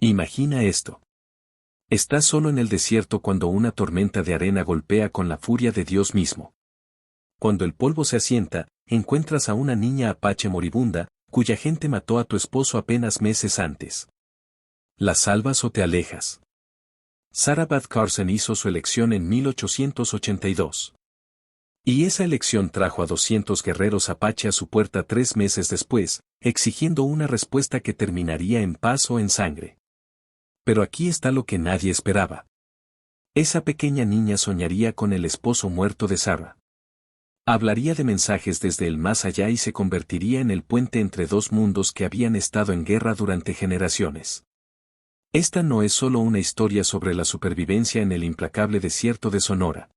Imagina esto. Estás solo en el desierto cuando una tormenta de arena golpea con la furia de Dios mismo. Cuando el polvo se asienta, encuentras a una niña apache moribunda, cuya gente mató a tu esposo apenas meses antes. ¿La salvas o te alejas? Sarah Beth Carson hizo su elección en 1882. Y esa elección trajo a 200 guerreros apache a su puerta 3 meses después, exigiendo una respuesta que terminaría en paz o en sangre. Pero aquí está lo que nadie esperaba. Esa pequeña niña soñaría con el esposo muerto de Sarah. Hablaría de mensajes desde el más allá y se convertiría en el puente entre dos mundos que habían estado en guerra durante generaciones. Esta no es solo una historia sobre la supervivencia en el implacable desierto de Sonora.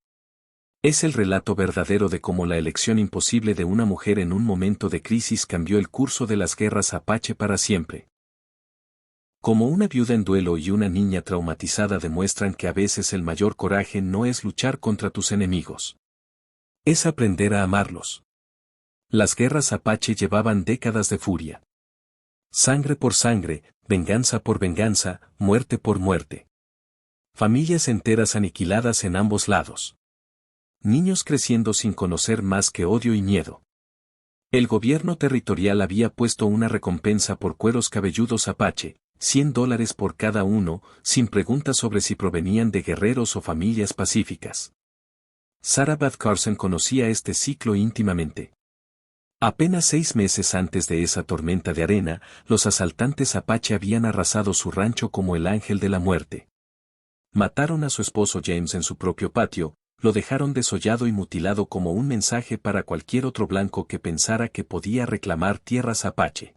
Es el relato verdadero de cómo la elección imposible de una mujer en un momento de crisis cambió el curso de las guerras apache para siempre. Como una viuda en duelo y una niña traumatizada demuestran que a veces el mayor coraje no es luchar contra tus enemigos. Es aprender a amarlos. Las guerras apache llevaban décadas de furia. Sangre por sangre, venganza por venganza, muerte por muerte. Familias enteras aniquiladas en ambos lados. Niños creciendo sin conocer más que odio y miedo. El gobierno territorial había puesto una recompensa por cueros cabelludos apache, $100 por cada uno, sin preguntas sobre si provenían de guerreros o familias pacíficas. Sarah Beth Carson conocía este ciclo íntimamente. Apenas 6 meses antes de esa tormenta de arena, los asaltantes apache habían arrasado su rancho como el ángel de la muerte. Mataron a su esposo James en su propio patio, lo dejaron desollado y mutilado como un mensaje para cualquier otro blanco que pensara que podía reclamar tierras apache.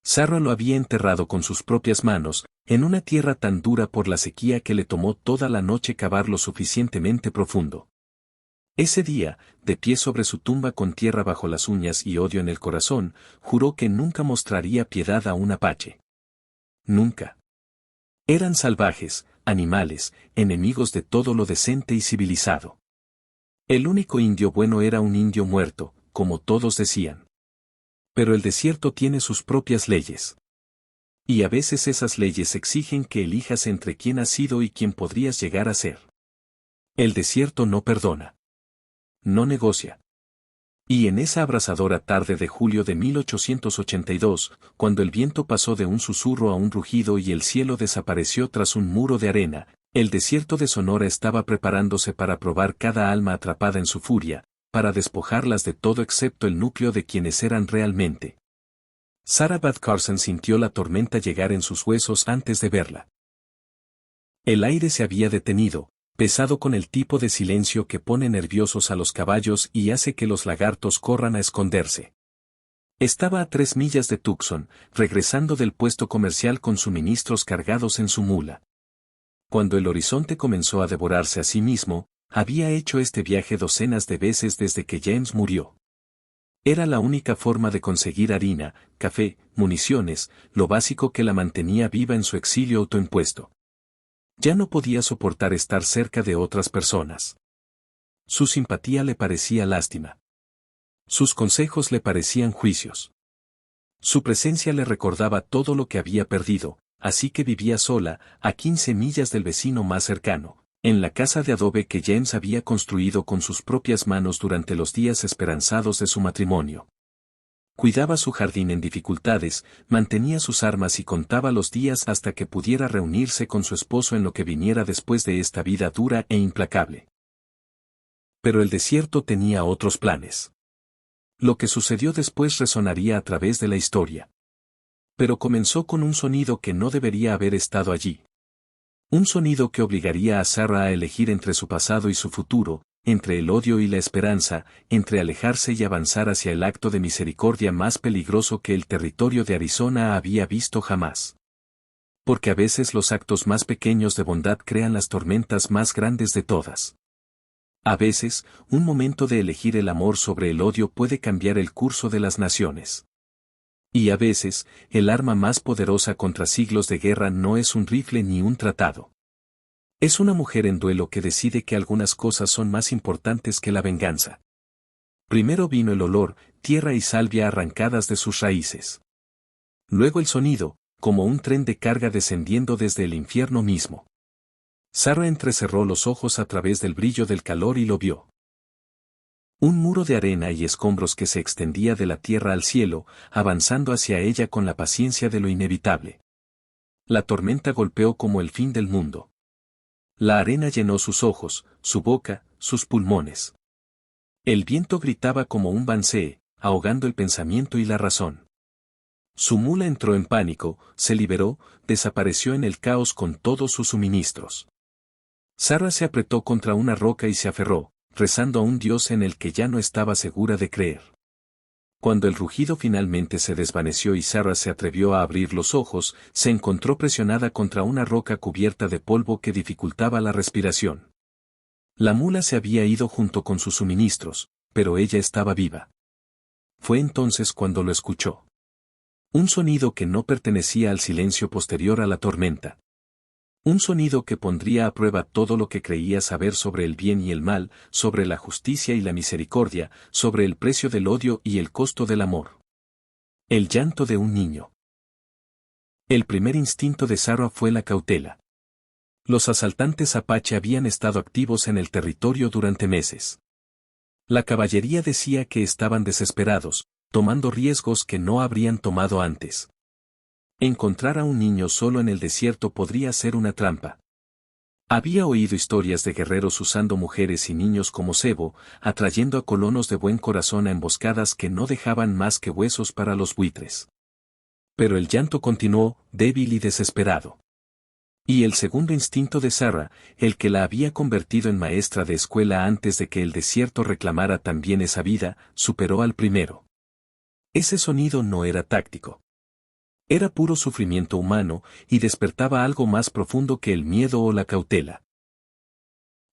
Sarah lo había enterrado con sus propias manos, en una tierra tan dura por la sequía que le tomó toda la noche cavar lo suficientemente profundo. Ese día, de pie sobre su tumba con tierra bajo las uñas y odio en el corazón, juró que nunca mostraría piedad a un apache. Nunca. Eran salvajes, animales, enemigos de todo lo decente y civilizado. El único indio bueno era un indio muerto, como todos decían. Pero el desierto tiene sus propias leyes. Y a veces esas leyes exigen que elijas entre quién has sido y quién podrías llegar a ser. El desierto no perdona. No negocia. Y en esa abrasadora tarde de julio de 1882, cuando el viento pasó de un susurro a un rugido y el cielo desapareció tras un muro de arena, el desierto de Sonora estaba preparándose para probar cada alma atrapada en su furia, para despojarlas de todo excepto el núcleo de quienes eran realmente. Sarah Beth Carson sintió la tormenta llegar en sus huesos antes de verla. El aire se había detenido, pesado con el tipo de silencio que pone nerviosos a los caballos y hace que los lagartos corran a esconderse. Estaba a 3 millas de Tucson, regresando del puesto comercial con suministros cargados en su mula. Cuando el horizonte comenzó a devorarse a sí mismo, había hecho este viaje docenas de veces desde que James murió. Era la única forma de conseguir harina, café, municiones, lo básico que la mantenía viva en su exilio autoimpuesto. Ya no podía soportar estar cerca de otras personas. Su simpatía le parecía lástima. Sus consejos le parecían juicios. Su presencia le recordaba todo lo que había perdido, así que vivía sola, a 15 millas del vecino más cercano, en la casa de adobe que James había construido con sus propias manos durante los días esperanzados de su matrimonio. Cuidaba su jardín en dificultades, mantenía sus armas y contaba los días hasta que pudiera reunirse con su esposo en lo que viniera después de esta vida dura e implacable. Pero el desierto tenía otros planes. Lo que sucedió después resonaría a través de la historia. Pero comenzó con un sonido que no debería haber estado allí. Un sonido que obligaría a Sarah a elegir entre su pasado y su futuro, entre el odio y la esperanza, entre alejarse y avanzar hacia el acto de misericordia más peligroso que el territorio de Arizona había visto jamás. Porque a veces los actos más pequeños de bondad crean las tormentas más grandes de todas. A veces, un momento de elegir el amor sobre el odio puede cambiar el curso de las naciones. Y a veces, el arma más poderosa contra siglos de guerra no es un rifle ni un tratado. Es una mujer en duelo que decide que algunas cosas son más importantes que la venganza. Primero vino el olor, tierra y salvia arrancadas de sus raíces. Luego el sonido, como un tren de carga descendiendo desde el infierno mismo. Sarah entrecerró los ojos a través del brillo del calor y lo vio. Un muro de arena y escombros que se extendía de la tierra al cielo, avanzando hacia ella con la paciencia de lo inevitable. La tormenta golpeó como el fin del mundo. La arena llenó sus ojos, su boca, sus pulmones. El viento gritaba como un bansee, ahogando el pensamiento y la razón. Su mula entró en pánico, se liberó, desapareció en el caos con todos sus suministros. Sarah se apretó contra una roca y se aferró, rezando a un Dios en el que ya no estaba segura de creer. Cuando el rugido finalmente se desvaneció y Sarah se atrevió a abrir los ojos, se encontró presionada contra una roca cubierta de polvo que dificultaba la respiración. La mula se había ido junto con sus suministros, pero ella estaba viva. Fue entonces cuando lo escuchó. Un sonido que no pertenecía al silencio posterior a la tormenta. Un sonido que pondría a prueba todo lo que creía saber sobre el bien y el mal, sobre la justicia y la misericordia, sobre el precio del odio y el costo del amor. El llanto de un niño. El primer instinto de Sarah fue la cautela. Los asaltantes apache habían estado activos en el territorio durante meses. La caballería decía que estaban desesperados, tomando riesgos que no habrían tomado antes. Encontrar a un niño solo en el desierto podría ser una trampa. Había oído historias de guerreros usando mujeres y niños como cebo, atrayendo a colonos de buen corazón a emboscadas que no dejaban más que huesos para los buitres. Pero el llanto continuó, débil y desesperado. Y el segundo instinto de Sarah, el que la había convertido en maestra de escuela antes de que el desierto reclamara también esa vida, superó al primero. Ese sonido no era táctico. Era puro sufrimiento humano, y despertaba algo más profundo que el miedo o la cautela.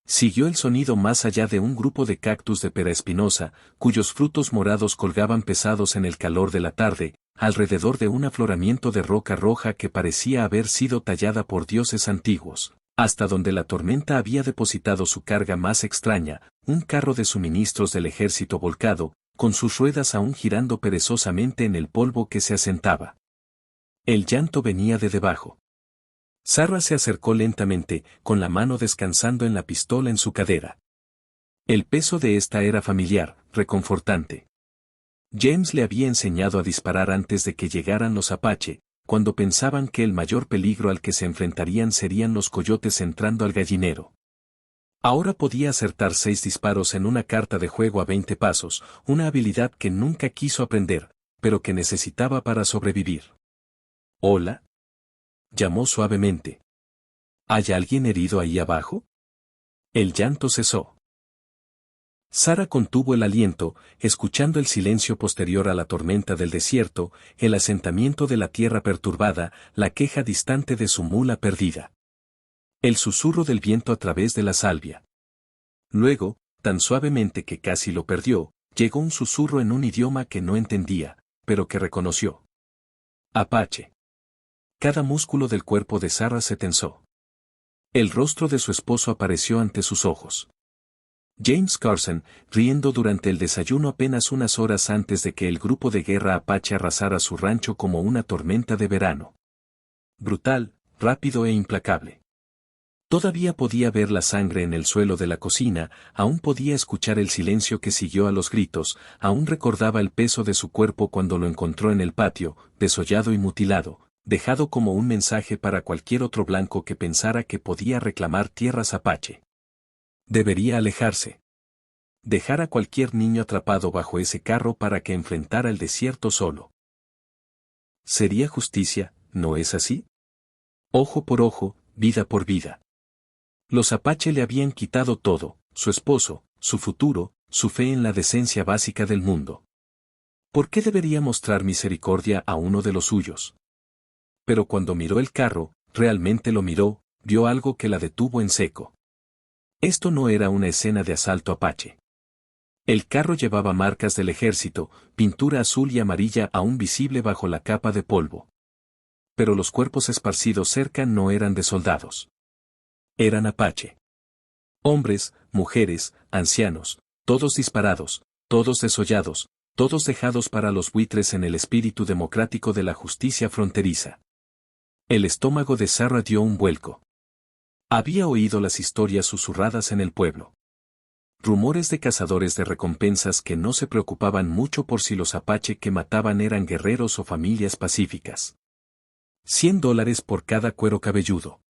Siguió el sonido más allá de un grupo de cactus de pera espinosa, cuyos frutos morados colgaban pesados en el calor de la tarde, alrededor de un afloramiento de roca roja que parecía haber sido tallada por dioses antiguos, hasta donde la tormenta había depositado su carga más extraña, un carro de suministros del ejército volcado, con sus ruedas aún girando perezosamente en el polvo que se asentaba. El llanto venía de debajo. Sarah se acercó lentamente, con la mano descansando en la pistola en su cadera. El peso de esta era familiar, reconfortante. James le había enseñado a disparar antes de que llegaran los apache, cuando pensaban que el mayor peligro al que se enfrentarían serían los coyotes entrando al gallinero. Ahora podía acertar 6 disparos en una carta de juego a 20 pasos, una habilidad que nunca quiso aprender, pero que necesitaba para sobrevivir. «Hola», llamó suavemente. ¿Hay alguien herido ahí abajo? El llanto cesó. Sarah contuvo el aliento, escuchando el silencio posterior a la tormenta del desierto, el asentamiento de la tierra perturbada, la queja distante de su mula perdida. El susurro del viento a través de la salvia. Luego, tan suavemente que casi lo perdió, llegó un susurro en un idioma que no entendía, pero que reconoció. Apache. Cada músculo del cuerpo de Sarah se tensó. El rostro de su esposo apareció ante sus ojos. James Carson, riendo durante el desayuno apenas unas horas antes de que el grupo de guerra apache arrasara su rancho como una tormenta de verano. Brutal, rápido e implacable. Todavía podía ver la sangre en el suelo de la cocina, aún podía escuchar el silencio que siguió a los gritos, aún recordaba el peso de su cuerpo cuando lo encontró en el patio, desollado y mutilado, dejado como un mensaje para cualquier otro blanco que pensara que podía reclamar tierras apache. Debería alejarse. Dejar a cualquier niño atrapado bajo ese carro para que enfrentara el desierto solo. Sería justicia, ¿no es así? Ojo por ojo, vida por vida. Los apache le habían quitado todo, su esposo, su futuro, su fe en la decencia básica del mundo. ¿Por qué debería mostrar misericordia a uno de los suyos? Pero cuando miró el carro, realmente lo miró, vio algo que la detuvo en seco. Esto no era una escena de asalto apache. El carro llevaba marcas del ejército, pintura azul y amarilla aún visible bajo la capa de polvo. Pero los cuerpos esparcidos cerca no eran de soldados. Eran apache. Hombres, mujeres, ancianos, todos disparados, todos desollados, todos dejados para los buitres en el espíritu democrático de la justicia fronteriza. El estómago de Sarah dio un vuelco. Había oído las historias susurradas en el pueblo. Rumores de cazadores de recompensas que no se preocupaban mucho por si los apache que mataban eran guerreros o familias pacíficas. $100 por cada cuero cabelludo.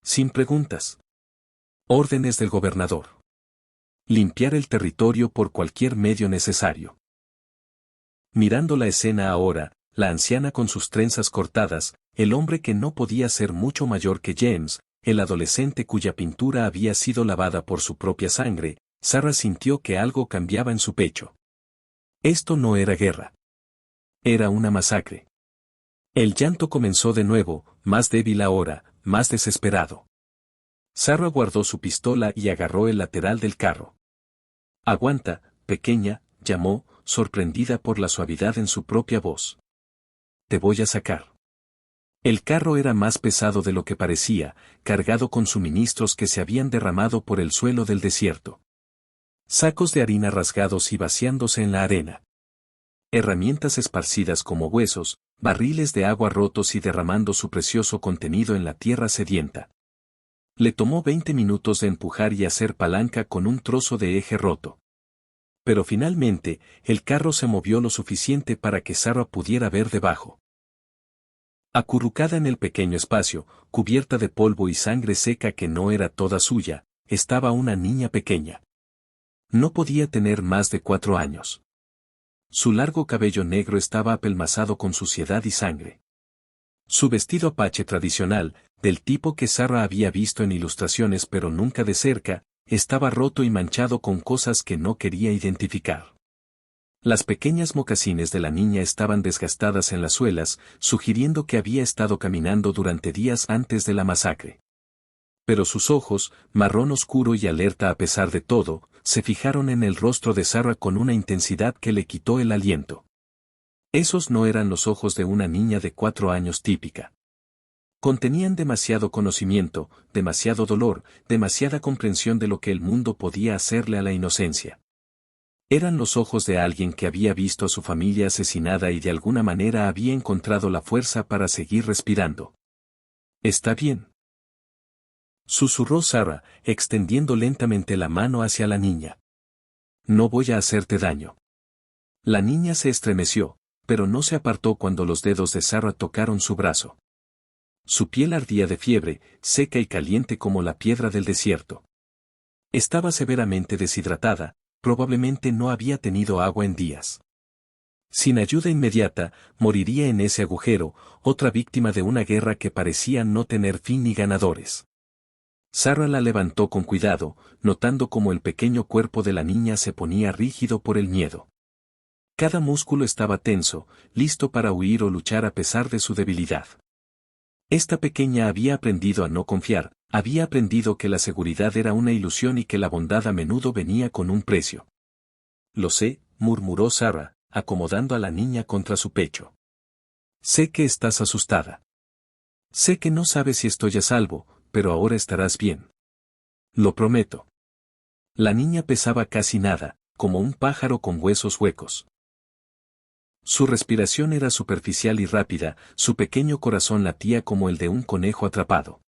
Sin preguntas. Órdenes del gobernador. Limpiar el territorio por cualquier medio necesario. Mirando la escena ahora, la anciana con sus trenzas cortadas, el hombre que no podía ser mucho mayor que James, el adolescente cuya pintura había sido lavada por su propia sangre, Sarah sintió que algo cambiaba en su pecho. Esto no era guerra. Era una masacre. El llanto comenzó de nuevo, más débil ahora, más desesperado. Sarah guardó su pistola y agarró el lateral del carro. «Aguanta, pequeña», llamó, sorprendida por la suavidad en su propia voz. «Te voy a sacar». El carro era más pesado de lo que parecía, cargado con suministros que se habían derramado por el suelo del desierto. Sacos de harina rasgados y vaciándose en la arena. Herramientas esparcidas como huesos, barriles de agua rotos y derramando su precioso contenido en la tierra sedienta. Le tomó 20 minutos de empujar y hacer palanca con un trozo de eje roto. Pero finalmente, el carro se movió lo suficiente para que Sarah pudiera ver debajo. Acurrucada en el pequeño espacio, cubierta de polvo y sangre seca que no era toda suya, estaba una niña pequeña. No podía tener más de 4 años. Su largo cabello negro estaba apelmazado con suciedad y sangre. Su vestido apache tradicional, del tipo que Sarah había visto en ilustraciones pero nunca de cerca, estaba roto y manchado con cosas que no quería identificar. Las pequeñas mocasines de la niña estaban desgastadas en las suelas, sugiriendo que había estado caminando durante días antes de la masacre. Pero sus ojos, marrón oscuro y alerta a pesar de todo, se fijaron en el rostro de Sarah con una intensidad que le quitó el aliento. Esos no eran los ojos de una niña de 4 años típica. Contenían demasiado conocimiento, demasiado dolor, demasiada comprensión de lo que el mundo podía hacerle a la inocencia. Eran los ojos de alguien que había visto a su familia asesinada y de alguna manera había encontrado la fuerza para seguir respirando. «¿Está bien?», susurró Sarah, extendiendo lentamente la mano hacia la niña. «No voy a hacerte daño». La niña se estremeció, pero no se apartó cuando los dedos de Sarah tocaron su brazo. Su piel ardía de fiebre, seca y caliente como la piedra del desierto. Estaba severamente deshidratada, probablemente no había tenido agua en días. Sin ayuda inmediata, moriría en ese agujero, otra víctima de una guerra que parecía no tener fin ni ganadores. Sarah la levantó con cuidado, notando cómo el pequeño cuerpo de la niña se ponía rígido por el miedo. Cada músculo estaba tenso, listo para huir o luchar a pesar de su debilidad. Esta pequeña había aprendido a no confiar, había aprendido que la seguridad era una ilusión y que la bondad a menudo venía con un precio. «Lo sé», murmuró Sarah, acomodando a la niña contra su pecho. «Sé que estás asustada. Sé que no sabes si estoy a salvo, pero ahora estarás bien. Lo prometo». La niña pesaba casi nada, como un pájaro con huesos huecos. Su respiración era superficial y rápida, su pequeño corazón latía como el de un conejo atrapado.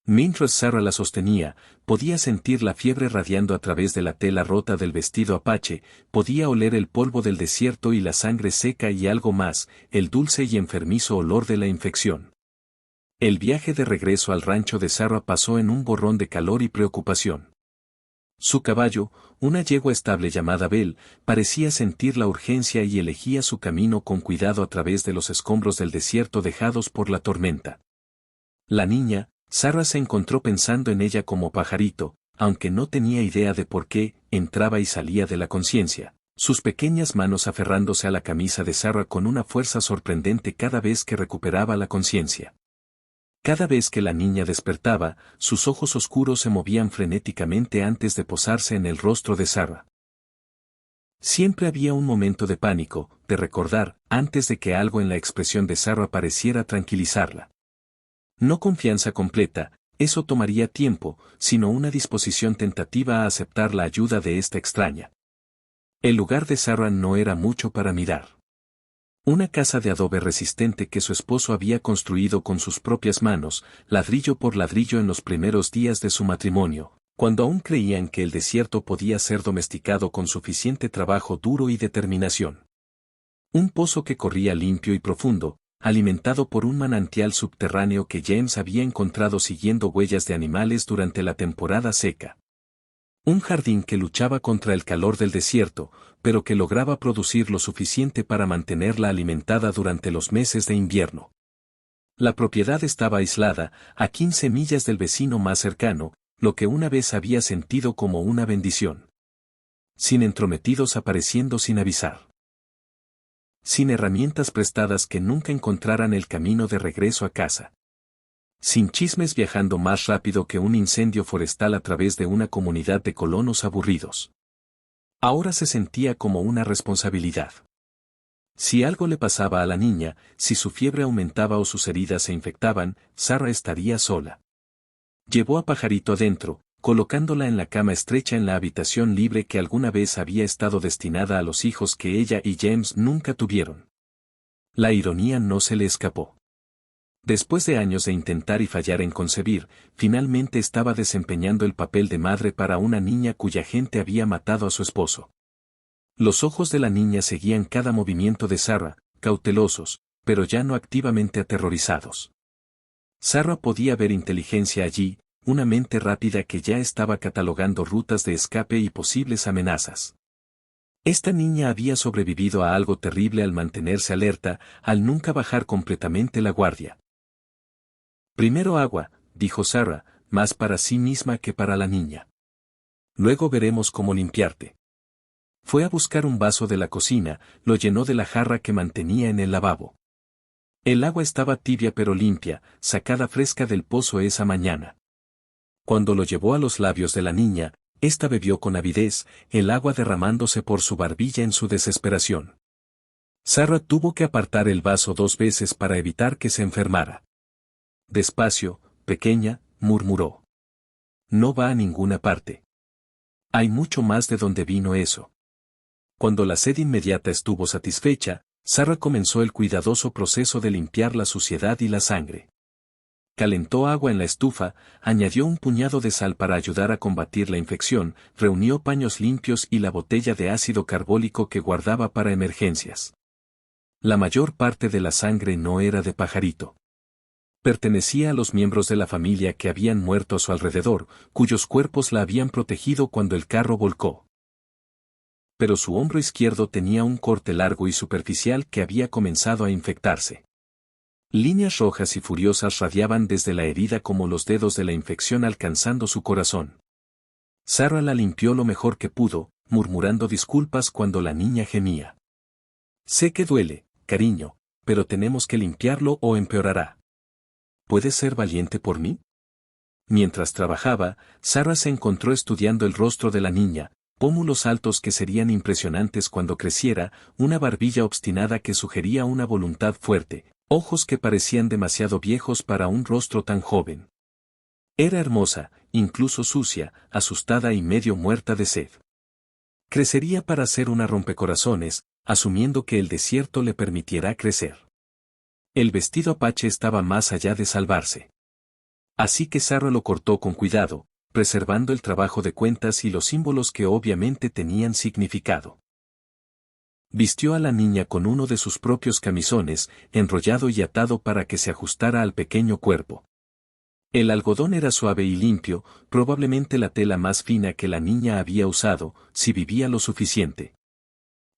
Mientras Sarah la sostenía, podía sentir la fiebre radiando a través de la tela rota del vestido apache, podía oler el polvo del desierto y la sangre seca y algo más, el dulce y enfermizo olor de la infección. El viaje de regreso al rancho de Sarah pasó en un borrón de calor y preocupación. Su caballo, una yegua estable llamada Belle, parecía sentir la urgencia y elegía su camino con cuidado a través de los escombros del desierto dejados por la tormenta. La niña, Sarah se encontró pensando en ella como pajarito, aunque no tenía idea de por qué, entraba y salía de la conciencia, sus pequeñas manos aferrándose a la camisa de Sarah con una fuerza sorprendente cada vez que recuperaba la conciencia. Cada vez que la niña despertaba, sus ojos oscuros se movían frenéticamente antes de posarse en el rostro de Sarah. Siempre había un momento de pánico, de recordar, antes de que algo en la expresión de Sarah pareciera tranquilizarla. No confianza completa, eso tomaría tiempo, sino una disposición tentativa a aceptar la ayuda de esta extraña. El lugar de Sarah no era mucho para mirar. Una casa de adobe resistente que su esposo había construido con sus propias manos, ladrillo por ladrillo en los primeros días de su matrimonio, cuando aún creían que el desierto podía ser domesticado con suficiente trabajo duro y determinación. Un pozo que corría limpio y profundo, alimentado por un manantial subterráneo que James había encontrado siguiendo huellas de animales durante la temporada seca. Un jardín que luchaba contra el calor del desierto, pero que lograba producir lo suficiente para mantenerla alimentada durante los meses de invierno. La propiedad estaba aislada, a 15 millas del vecino más cercano, lo que una vez había sentido como una bendición. Sin entrometidos apareciendo sin avisar. Sin herramientas prestadas que nunca encontraran el camino de regreso a casa. Sin chismes viajando más rápido que un incendio forestal a través de una comunidad de colonos aburridos. Ahora se sentía como una responsabilidad. Si algo le pasaba a la niña, si su fiebre aumentaba o sus heridas se infectaban, Sarah estaría sola. Llevó a Pajarito adentro, colocándola en la cama estrecha en la habitación libre que alguna vez había estado destinada a los hijos que ella y James nunca tuvieron. La ironía no se le escapó. Después de años de intentar y fallar en concebir, finalmente estaba desempeñando el papel de madre para una niña cuya gente había matado a su esposo. Los ojos de la niña seguían cada movimiento de Sarah, cautelosos, pero ya no activamente aterrorizados. Sarah podía ver inteligencia allí, una mente rápida que ya estaba catalogando rutas de escape y posibles amenazas. Esta niña había sobrevivido a algo terrible al mantenerse alerta, al nunca bajar completamente la guardia. Primero agua, dijo Sarah, más para sí misma que para la niña. Luego veremos cómo limpiarte. Fue a buscar un vaso de la cocina, lo llenó de la jarra que mantenía en el lavabo. El agua estaba tibia pero limpia, sacada fresca del pozo esa mañana. Cuando lo llevó a los labios de la niña, ésta bebió con avidez, el agua derramándose por su barbilla en su desesperación. Sarah tuvo que apartar el vaso 2 veces para evitar que se enfermara. Despacio, pequeña, murmuró. No va a ninguna parte. Hay mucho más de donde vino eso. Cuando la sed inmediata estuvo satisfecha, Sarah comenzó el cuidadoso proceso de limpiar la suciedad y la sangre. Calentó agua en la estufa, añadió un puñado de sal para ayudar a combatir la infección, reunió paños limpios y la botella de ácido carbólico que guardaba para emergencias. La mayor parte de la sangre no era de Pajarito. Pertenecía a los miembros de la familia que habían muerto a su alrededor, cuyos cuerpos la habían protegido cuando el carro volcó. Pero su hombro izquierdo tenía un corte largo y superficial que había comenzado a infectarse. Líneas rojas y furiosas radiaban desde la herida como los dedos de la infección alcanzando su corazón. Sarah la limpió lo mejor que pudo, murmurando disculpas cuando la niña gemía. Sé que duele, cariño, pero tenemos que limpiarlo o empeorará. ¿Puedes ser valiente por mí? Mientras trabajaba, Sarah se encontró estudiando el rostro de la niña, pómulos altos que serían impresionantes cuando creciera, una barbilla obstinada que sugería una voluntad fuerte, ojos que parecían demasiado viejos para un rostro tan joven. Era hermosa, incluso sucia, asustada y medio muerta de sed. Crecería para ser una rompecorazones, asumiendo que el desierto le permitiera crecer. El vestido apache estaba más allá de salvarse. Así que Sarah lo cortó con cuidado, preservando el trabajo de cuentas y los símbolos que obviamente tenían significado. Vistió a la niña con uno de sus propios camisones, enrollado y atado para que se ajustara al pequeño cuerpo. El algodón era suave y limpio, probablemente la tela más fina que la niña había usado, si vivía lo suficiente.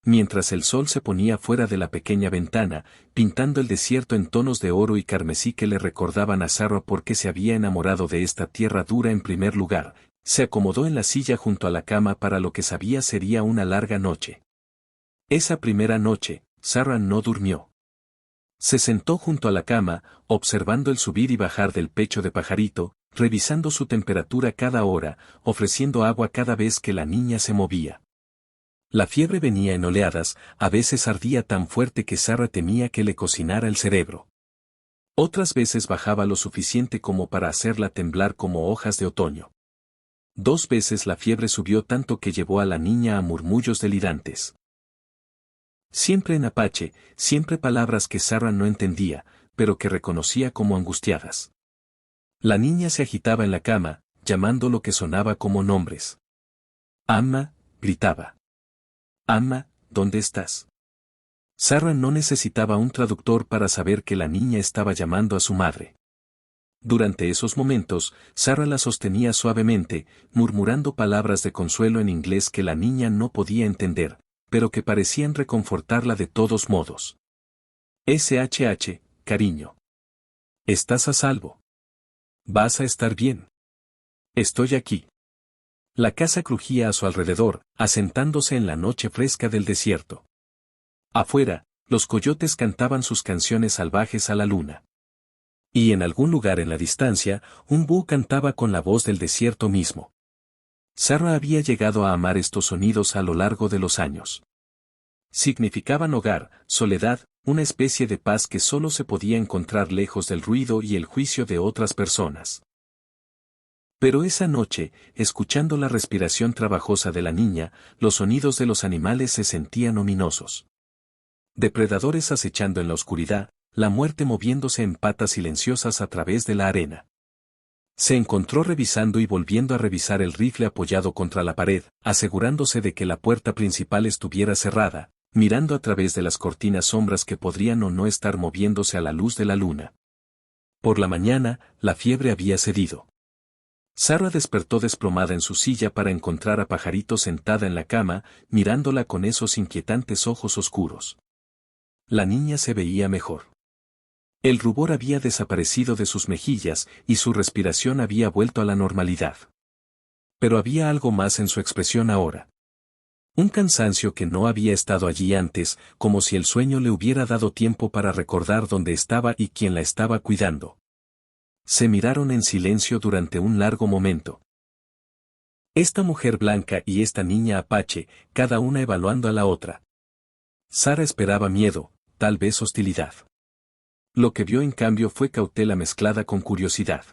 Mientras el sol se ponía fuera de la pequeña ventana, pintando el desierto en tonos de oro y carmesí que le recordaban a Sarah porque se había enamorado de esta tierra dura en primer lugar, se acomodó en la silla junto a la cama para lo que sabía sería una larga noche. Esa primera noche, Sarah no durmió. Se sentó junto a la cama, observando el subir y bajar del pecho de Pajarito, revisando su temperatura cada hora, ofreciendo agua cada vez que la niña se movía. La fiebre venía en oleadas, a veces ardía tan fuerte que Sarah temía que le cocinara el cerebro. Otras veces bajaba lo suficiente como para hacerla temblar como hojas de otoño. 2 veces la fiebre subió tanto que llevó a la niña a murmullos delirantes. Siempre en apache, siempre palabras que Sarah no entendía, pero que reconocía como angustiadas. La niña se agitaba en la cama, llamando lo que sonaba como nombres. «Amma», gritaba. «Amma, ¿dónde estás?». Sarah no necesitaba un traductor para saber que la niña estaba llamando a su madre. Durante esos momentos, Sarah la sostenía suavemente, murmurando palabras de consuelo en inglés que la niña no podía entender, pero que parecían reconfortarla de todos modos. SHH, cariño. Estás a salvo. Vas a estar bien. Estoy aquí. La casa crujía a su alrededor, asentándose en la noche fresca del desierto. Afuera, los coyotes cantaban sus canciones salvajes a la luna. Y en algún lugar en la distancia, un búho cantaba con la voz del desierto mismo. Sarah había llegado a amar estos sonidos a lo largo de los años. Significaban hogar, soledad, una especie de paz que solo se podía encontrar lejos del ruido y el juicio de otras personas. Pero esa noche, escuchando la respiración trabajosa de la niña, los sonidos de los animales se sentían ominosos. Depredadores acechando en la oscuridad, la muerte moviéndose en patas silenciosas a través de la arena. Se encontró revisando y volviendo a revisar el rifle apoyado contra la pared, asegurándose de que la puerta principal estuviera cerrada, mirando a través de las cortinas sombras que podrían o no estar moviéndose a la luz de la luna. Por la mañana, la fiebre había cedido. Sarah despertó desplomada en su silla para encontrar a Pajarito sentada en la cama, mirándola con esos inquietantes ojos oscuros. La niña se veía mejor. El rubor había desaparecido de sus mejillas y su respiración había vuelto a la normalidad. Pero había algo más en su expresión ahora. Un cansancio que no había estado allí antes, como si el sueño le hubiera dado tiempo para recordar dónde estaba y quién la estaba cuidando. Se miraron en silencio durante un largo momento. Esta mujer blanca y esta niña apache, cada una evaluando a la otra. Sarah esperaba miedo, tal vez hostilidad. Lo que vio en cambio fue cautela mezclada con curiosidad.